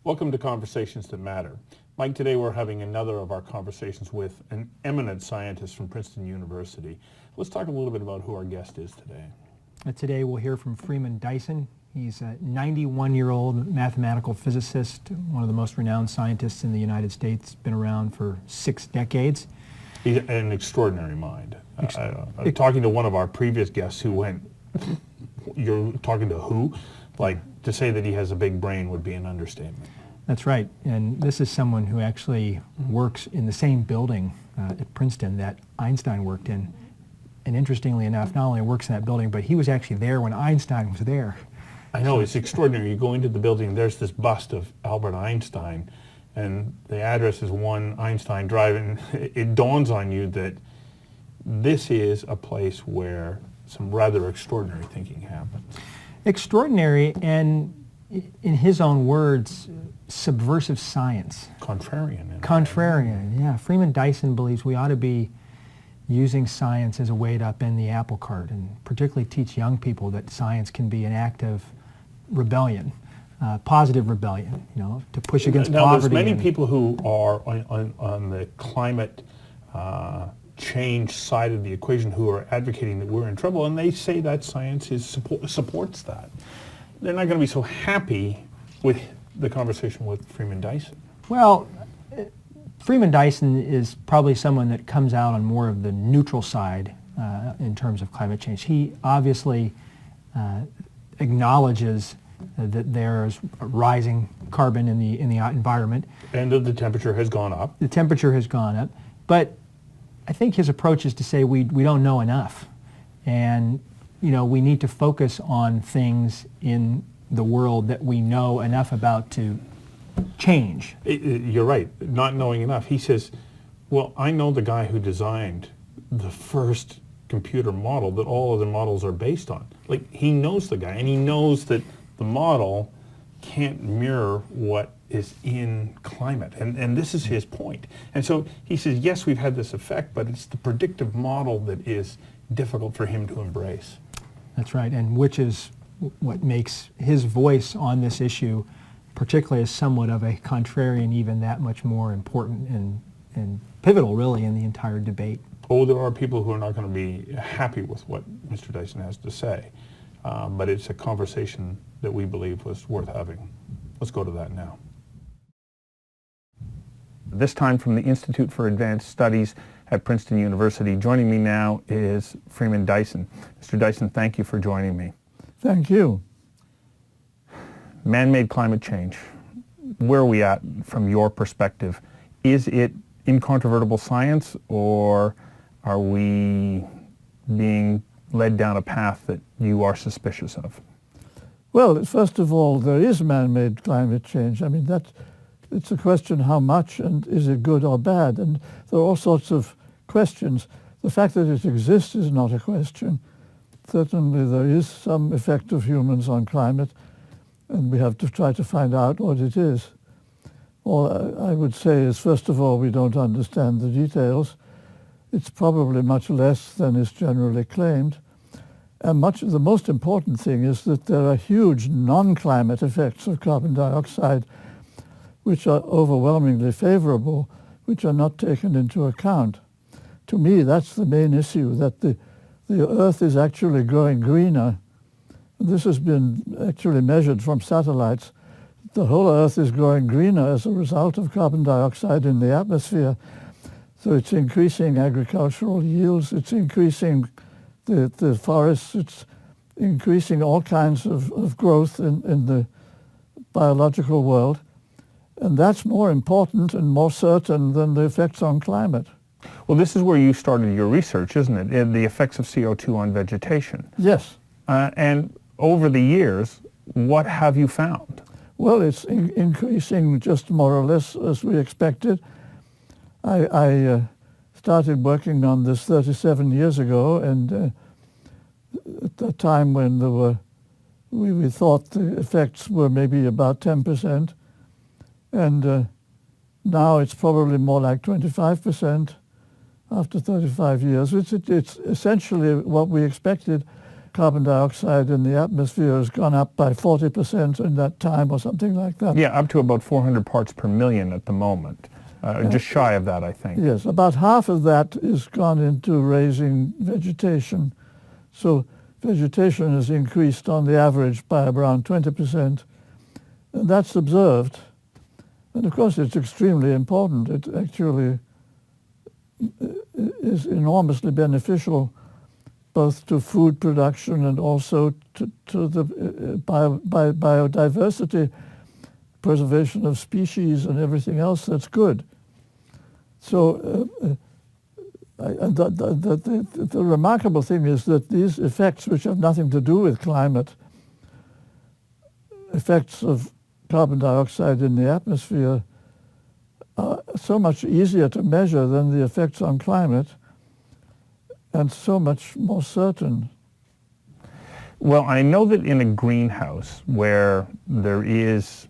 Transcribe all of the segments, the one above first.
Welcome to Conversations That Matter. Mike, today we're having another of our conversations with an eminent scientist from Princeton University. Let's talk a little bit about who our guest is today. Today we'll hear from Freeman Dyson. He's a 91-year-old mathematical physicist, one of the most renowned scientists in the United States, been around for 6 decades. He's an extraordinary mind. Talking to one of our previous guests who went, you're talking to who? Like, to say that he has a big brain would be an understatement. That's right, and this is someone who actually works in the same building at Princeton that Einstein worked in. And interestingly enough, not only works in that building, but he was actually there when Einstein was there. I know, it's extraordinary. You go into the building, there's this bust of Albert Einstein, and the address is 1 Einstein Drive, and it dawns on you that this is a place where some rather extraordinary thinking happens. Extraordinary, and in his own words, subversive science. Contrarian. Contrarian, yeah. Freeman Dyson believes we ought to be using science as a way to upend the apple cart, and particularly teach young people that science can be an act of rebellion, positive rebellion, to push against poverty. Now, there's many people who are on the climate change side of the equation who are advocating that we're in trouble, and they say that science supports that. They're not going to be so happy with the conversation with Freeman Dyson. Well, Freeman Dyson is probably someone that comes out on more of the neutral side in terms of climate change. He obviously acknowledges that there's rising carbon in the environment. And the temperature has gone up. The temperature has gone up. But I think his approach is to say we don't know enough. And we need to focus on things in the world that we know enough about to change. You're right, not knowing enough. He says, well, I know the guy who designed the first computer model that all other models are based on. Like, he knows the guy, and he knows that the model can't mirror what is in climate. And this is his point. And so he says, yes, we've had this effect, but it's the predictive model that is difficult for him to embrace. That's right, and which is what makes his voice on this issue, particularly as somewhat of a contrarian, even that much more important and pivotal, really, in the entire debate. Oh, there are people who are not going to be happy with what Mr. Dyson has to say, but it's a conversation that we believe was worth having. Let's go to that now. This time from the Institute for Advanced Studies at Princeton University. Joining me now is Freeman Dyson. Mr. Dyson, thank you for joining me. Thank you. Man-made climate change, where are we at from your perspective? Is it incontrovertible science, or are we being led down a path that you are suspicious of? Well, first of all, there is man-made climate change. I mean, it's a question how much, and is it good or bad? And there are all sorts of questions. The fact that it exists is not a question. Certainly there is some effect of humans on climate, and we have to try to find out what it is. All I would say is, first of all, we don't understand the details. It's probably much less than is generally claimed. And the most important thing is that there are huge non-climate effects of carbon dioxide which are overwhelmingly favorable, which are not taken into account. To me, that's the main issue, that the Earth is actually growing greener. This has been actually measured from satellites. The whole Earth is growing greener as a result of carbon dioxide in the atmosphere. So it's increasing agricultural yields, it's increasing the forests, it's increasing all kinds of growth in the biological world. And that's more important and more certain than the effects on climate. Well, this is where you started your research, isn't it? In the effects of CO2 on vegetation. Yes. And over the years, what have you found? Well, it's increasing just more or less as we expected. I started working on this 37 years ago, and at the time when we thought the effects were maybe about 10%. And now it's probably more like 25% after 35 years. It's essentially what we expected. carbon dioxide in the atmosphere has gone up by 40% in that time or something like that. Yeah, up to about 400 parts per million at the moment. Just shy of that, I think. Yes, about half of that is gone into raising vegetation. So vegetation has increased on the average by around 20%. And that's observed. And of course it's extremely important. It actually is enormously beneficial both to food production and also to the biodiversity, preservation of species and everything else that's good. So the remarkable thing is that these effects, which have nothing to do with climate, effects of carbon dioxide in the atmosphere, are so much easier to measure than the effects on climate, and so much more certain. Well, I know that in a greenhouse where there is,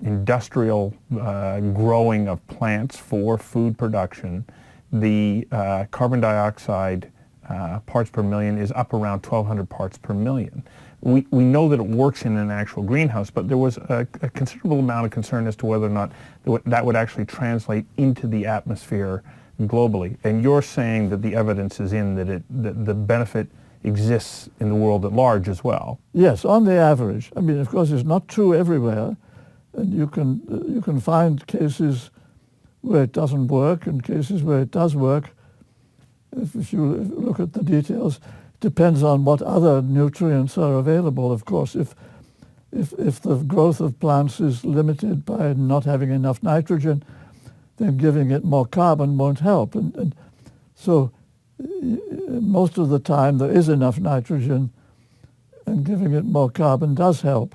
industrial growing of plants for food production, the carbon dioxide parts per million is up around 1,200 parts per million. We know that it works in an actual greenhouse, but there was a considerable amount of concern as to whether or not that would actually translate into the atmosphere globally. And you're saying that the evidence is in that the benefit exists in the world at large as well. Yes, on the average. I mean, of course, it's not true everywhere, and you can find cases where it doesn't work and cases where it does work. If you look at the details, it depends on what other nutrients are available. Of course, if the growth of plants is limited by not having enough nitrogen, then giving it more carbon won't help. And so most of the time there is enough nitrogen, and giving it more carbon does help.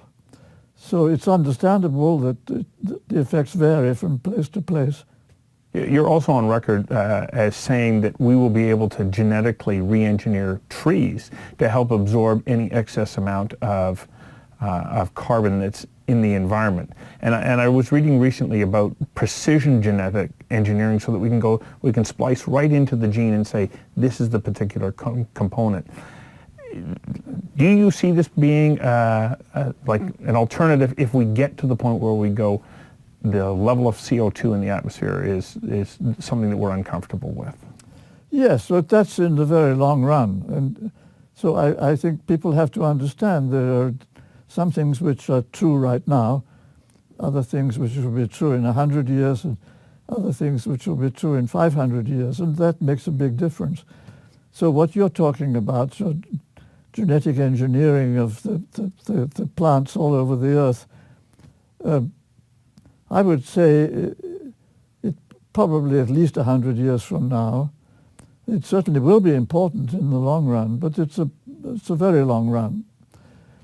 So it's understandable that the effects vary from place to place. You're also on record as saying that we will be able to genetically re-engineer trees to help absorb any excess amount of carbon that's in the environment. And I was reading recently about precision genetic engineering, so that we can splice right into the gene and say this is the particular component. Do you see this being like an alternative if we get to the point where we go, the level of CO2 in the atmosphere is something that we're uncomfortable with? Yes, but that's in the very long run. And so I think people have to understand there are some things which are true right now, other things which will be true in 100 years, and other things which will be true in 500 years, and that makes a big difference. So what you're talking about, so genetic engineering of the plants all over the earth, I would say it probably at least 100 years from now. It certainly will be important in the long run, but it's a very long run.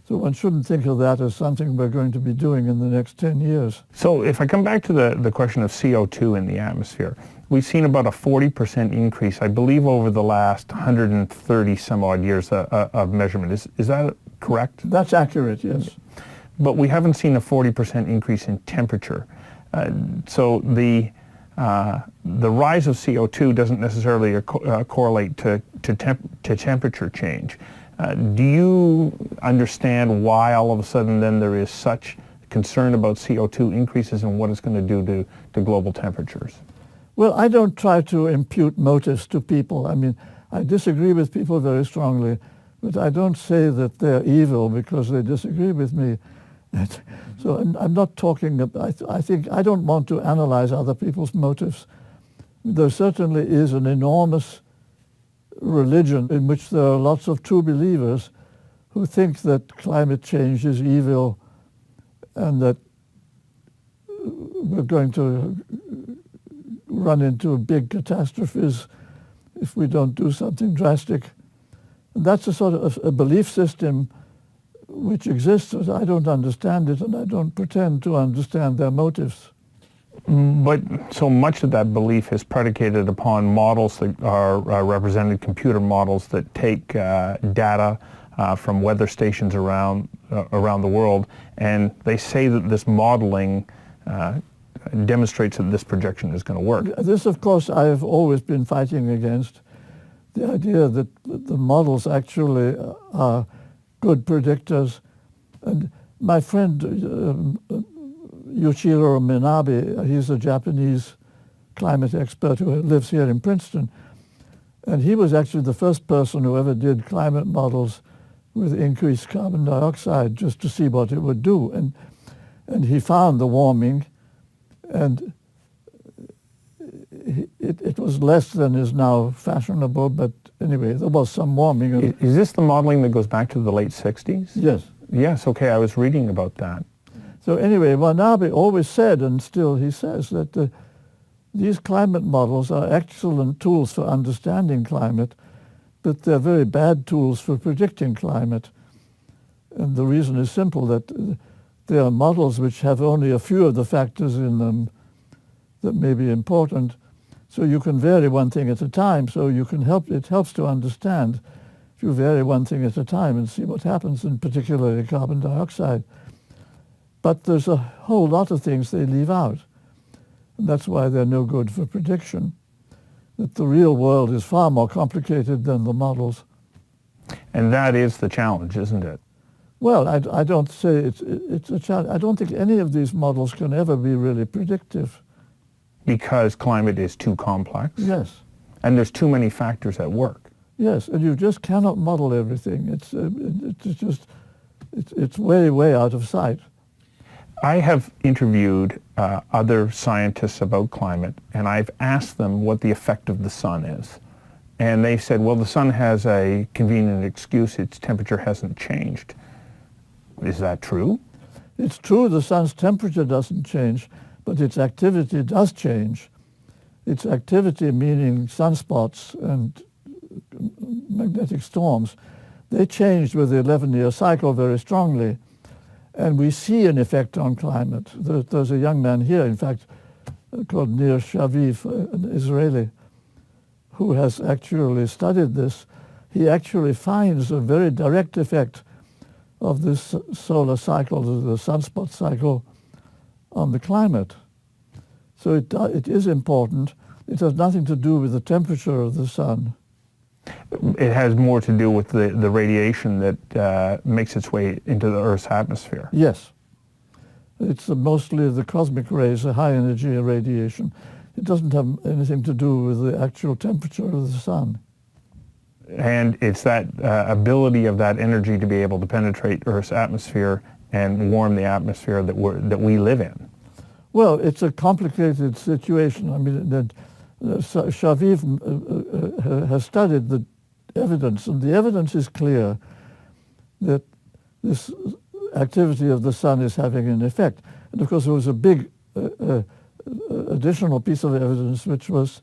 So one shouldn't think of that as something we're going to be doing in the next 10 years. So if I come back to the question of CO2 in the atmosphere, we've seen about a 40% increase, I believe, over the last 130 some odd years of measurement. Is that correct? That's accurate, yes. But we haven't seen a 40% increase in temperature. So the rise of CO2 doesn't necessarily correlate to temperature change. Do you understand why all of a sudden then there is such concern about CO2 increases and what it's going to do to global temperatures? Well, I don't try to impute motives to people. I mean, I disagree with people very strongly, but I don't say that they're evil because they disagree with me. So I'm not talking about, I don't want to analyze other people's motives. There certainly is an enormous religion in which there are lots of true believers who think that climate change is evil and that we're going to run into big catastrophes if we don't do something drastic. And that's a sort of a belief system which exists. I don't understand it, and I don't pretend to understand their motives. But so much of that belief is predicated upon models that are represented, computer models that take data from weather stations around the world, and they say that this modeling demonstrates that this projection is going to work. This, of course, I have always been fighting against. the idea that the models actually are good predictors. And my friend Yuichiro Minabe, he's a Japanese climate expert who lives here in Princeton, and he was actually the first person who ever did climate models with increased carbon dioxide just to see what it would do. And he found the warming, and it was less than is now fashionable, but anyway, there was some warming. Is this the modeling that goes back to the late 60s? Yes. Yes, okay, I was reading about that. So anyway, Manabe always said, and still he says, that these climate models are excellent tools for understanding climate, but they're very bad tools for predicting climate. And the reason is simple, that they are models which have only a few of the factors in them that may be important. So you can vary one thing at a time, so you can it helps to understand if you vary one thing at a time and see what happens, in particularly carbon dioxide. But there's a whole lot of things they leave out. And that's why they're no good for prediction. That the real world is far more complicated than the models. And that is the challenge, isn't it? Well, I don't say it's a challenge. I don't think any of these models can ever be really predictive. Because climate is too complex? Yes. And there's too many factors at work? Yes, and you just cannot model everything. It's way, way out of sight. I have interviewed other scientists about climate, and I've asked them what the effect of the sun is. And they said, well, the sun has a convenient excuse. Its temperature hasn't changed. Is that true? It's true the sun's temperature doesn't change, but its activity does change. Its activity, meaning sunspots and magnetic storms, they changed with the 11-year cycle very strongly. And we see an effect on climate. There's a young man here, in fact, called Nir Shaviv, an Israeli, who has actually studied this. He actually finds a very direct effect of this solar cycle, the sunspot cycle, on the climate. So it is important. It has nothing to do with the temperature of the sun. It has more to do with the radiation that makes its way into the Earth's atmosphere. Yes. It's mostly the cosmic rays, the high energy radiation. It doesn't have anything to do with the actual temperature of the sun. And it's that ability of that energy to be able to penetrate Earth's atmosphere and warm the atmosphere that we live in. Well, it's a complicated situation. I mean, that Shaviv has studied the evidence, and the evidence is clear that this activity of the sun is having an effect. And of course, there was a big additional piece of evidence, which was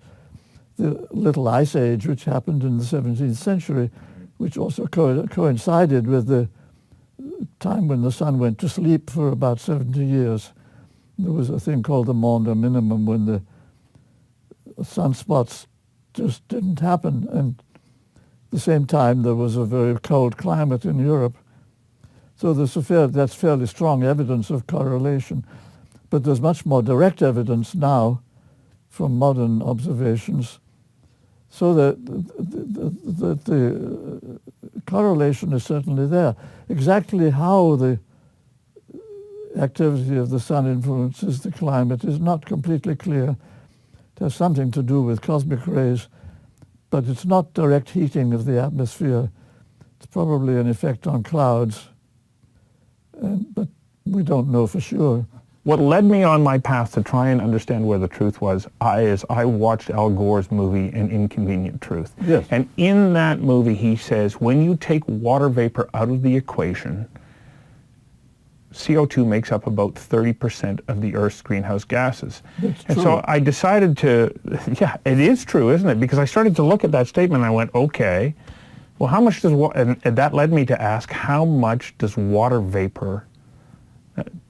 the Little Ice Age, which happened in the 17th century, which also coincided with the time when the sun went to sleep for about 70 years. There was a thing called the Maunder minimum, when the sunspots just didn't happen. And at the same time, there was a very cold climate in Europe. So that's fairly strong evidence of correlation. But there's much more direct evidence now from modern observations, so that the correlation is certainly there. Exactly how the activity of the sun influences the climate is not completely clear. It has something to do with cosmic rays, but it's not direct heating of the atmosphere. It's probably an effect on clouds, but we don't know for sure. What led me on my path to try and understand where the truth was, I watched Al Gore's movie, An Inconvenient Truth. Yes. And in that movie, he says, when you take water vapor out of the equation, CO2 makes up about 30% of the Earth's greenhouse gases. That's and true. so I decided to, yeah, it is true, isn't it? Because I started to look at that statement and I went, okay, well, how much does, and that led me to ask, how much does water vapor,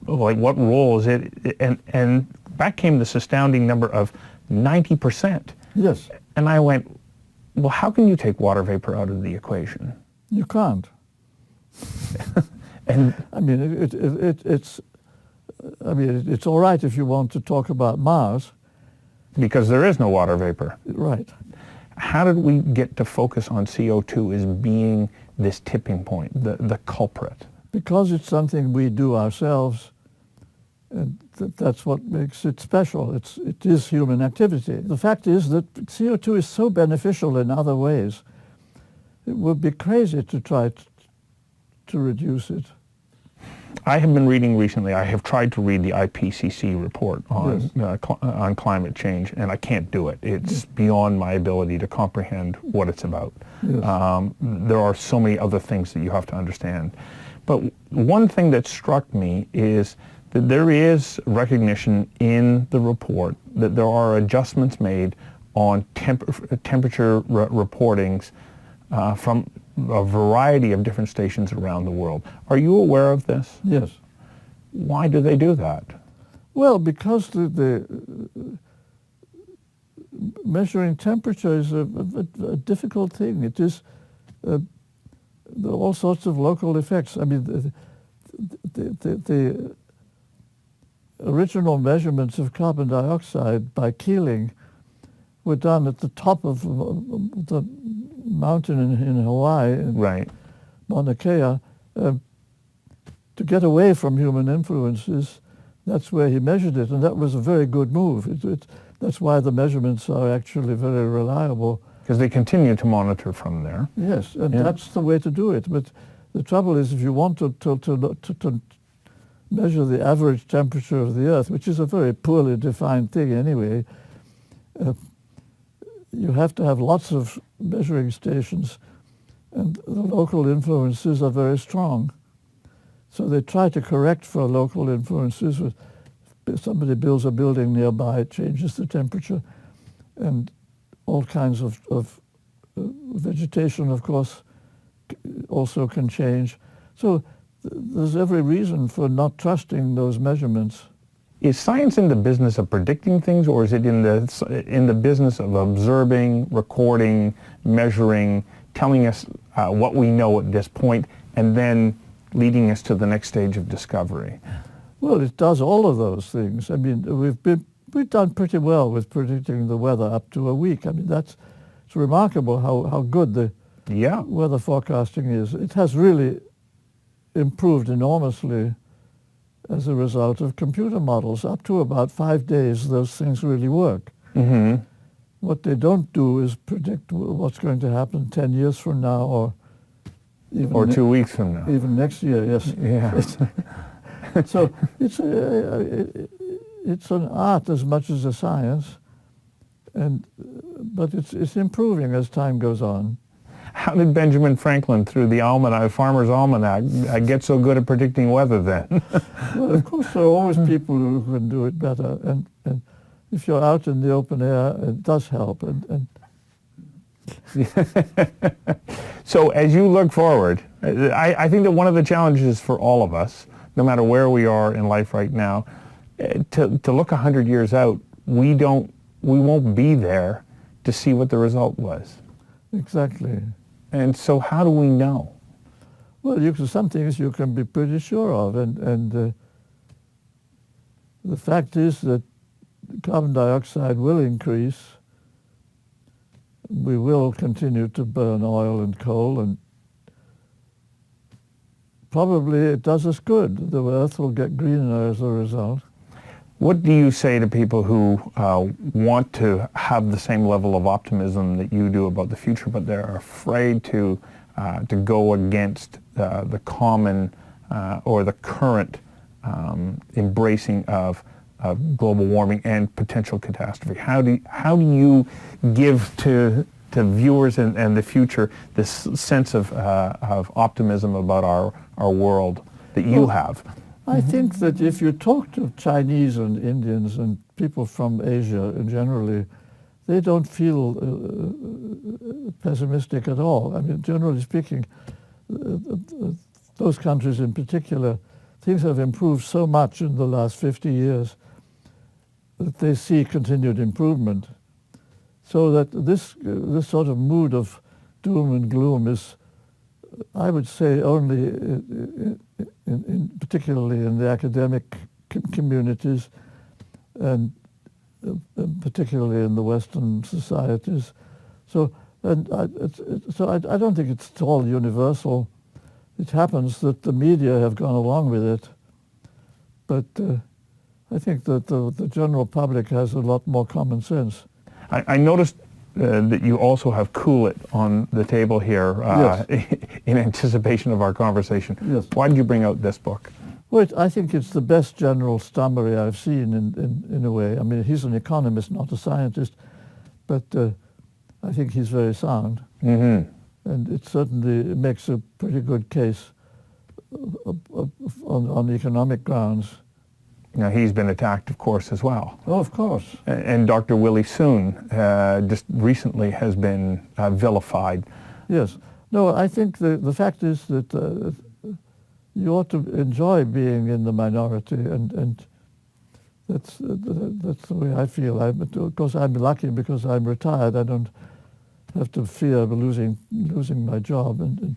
like what role is it? And back came this astounding number of 90%. Yes. And I went, well, how can you take water vapor out of the equation? You can't. And I mean, it's all right if you want to talk about Mars. because there is no water vapor. Right. How did we get to focus on CO2 as being this tipping point, the culprit? Because it's something we do ourselves, and that's what makes it special. It is human activity. The fact is that CO2 is so beneficial in other ways. It would be crazy to try to reduce it. I have been reading recently, I have tried to read the IPCC report on, Yes. On climate change, and I can't do it. It's beyond my ability to comprehend what it's about. Yes. There are so many other things that you have to understand. But one thing that struck me is that there is recognition in the report that there are adjustments made on temperature reportings from a variety of different stations around the world. Are you aware of this? Yes. Why do they do that? Well, because the measuring temperature is a difficult thing. It is there are all sorts of local effects. I mean, the original measurements of carbon dioxide by Keeling were done at the top of the mountain in Hawaii, Right. Mauna Kea, to get away from human influences. That's where he measured it, and that was a very good move. That's why the measurements are actually very reliable. Because they continue to monitor from there. Yes, and Yeah. that's the way to do it. But the trouble is, if you want to measure the average temperature of the Earth, which is a very poorly defined thing anyway, you have to have lots of measuring stations, and the local influences are very strong. So they try to correct for local influences. If somebody builds a building nearby, it changes the temperature, and all kinds of vegetation, of course, also can change. So there's every reason for not trusting those measurements. Is science in the business of predicting things, or is it in the business of observing, recording, measuring, telling us what we know at this point, and then leading us to the next stage of discovery? Well, it does all of those things. I mean, we've done pretty well with predicting the weather up to a week. I mean, it's remarkable how good the Yeah. weather forecasting is. It has really improved enormously as a result of computer models. Up to about 5 days, those things really work. Mm-hmm. What they don't do is predict what's going to happen 10 years from now, or even Or 2 weeks from now. even next year. Yes. Yeah. So it's an art as much as a science, but it's improving as time goes on. How did Benjamin Franklin, through the almanac, Farmer's Almanac, get so good at predicting weather then? Well, of course, there are always people who can do it better, and if you're out in the open air, it does help. And So as you look forward, I think that one of the challenges for all of us, no matter where we are in life right now, to look 100 years out, we won't be there to see what the result was. exactly. And so how do we know? Well, some things you can be pretty sure of, and the fact is that carbon dioxide will increase. We will continue to burn oil and coal, and probably it does us good. The Earth will get greener as a result. What do you say to people who want to have the same level of optimism that you do about the future, but they're afraid to go against the common or the current embracing of global warming and potential catastrophe? How do you give to viewers and the future this sense of optimism about our world that you have? I think that if you talk to Chinese and Indians and people from Asia generally, they don't feel pessimistic at all. I mean, generally speaking, those countries in particular, things have improved so much in the last 50 years that they see continued improvement. So that this sort of mood of doom and gloom is, I would say, only particularly in the academic communities, and particularly in the Western societies. So, I don't think it's at all universal. It happens that the media have gone along with it, but I think that the general public has a lot more common sense. I noticed that you also have Cool It on the table here Yes. in anticipation of our conversation. Yes. Why did you bring out this book? Well, I think it's the best general summary I've seen in a way. I mean, he's an economist, not a scientist, but I think he's very sound. Mm-hmm. And it certainly makes a pretty good case on economic grounds. Now, he's been attacked, of course, as well. Oh, of course. And Dr. Willie Soon just recently has been vilified. Yes. No, I think the fact is that you ought to enjoy being in the minority, and that's the way I feel. Of course, I'm lucky because I'm retired. I don't have to fear losing my job. And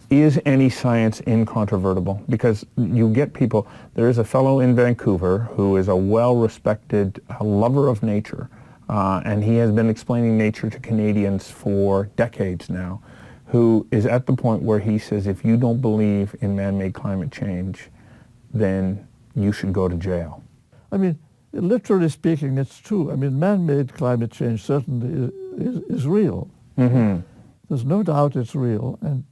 Is any science incontrovertible? Because you get people, there is a fellow in Vancouver who is a well-respected lover of nature, and he has been explaining nature to Canadians for decades now, who is at the point where he says, if you don't believe in man-made climate change, then you should go to jail. I mean, literally speaking, it's true. I mean, man-made climate change certainly is real. Mm-hmm. There's no doubt it's real, and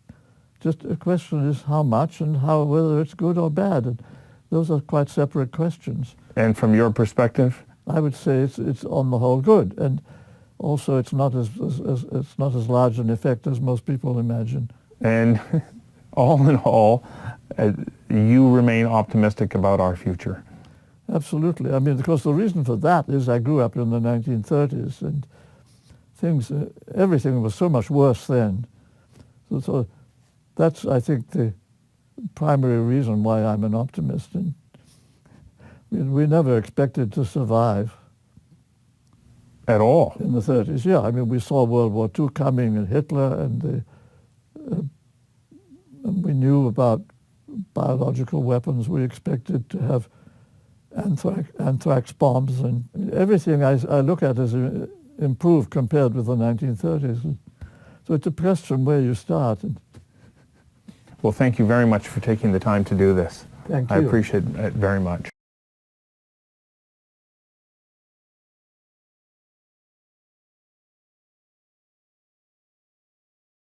just a question is how much and whether it's good or bad. And those are quite separate questions. And from your perspective? I would say it's on the whole good, and also it's not as large an effect as most people imagine. And all in all, you remain optimistic about our future. Absolutely. I mean, because the reason for that is I grew up in the 1930s, and everything was so much worse then. So that's, I think, the primary reason why I'm an optimist. And we never expected to survive At all. in the 30s. Yeah, I mean, we saw World War II coming and Hitler, and we knew about biological weapons. We expected to have anthrax bombs, and everything I look at is improved compared with the 1930s. So it depends from where you start. Well, thank you very much for taking the time to do this. Thank I you. appreciate it very much.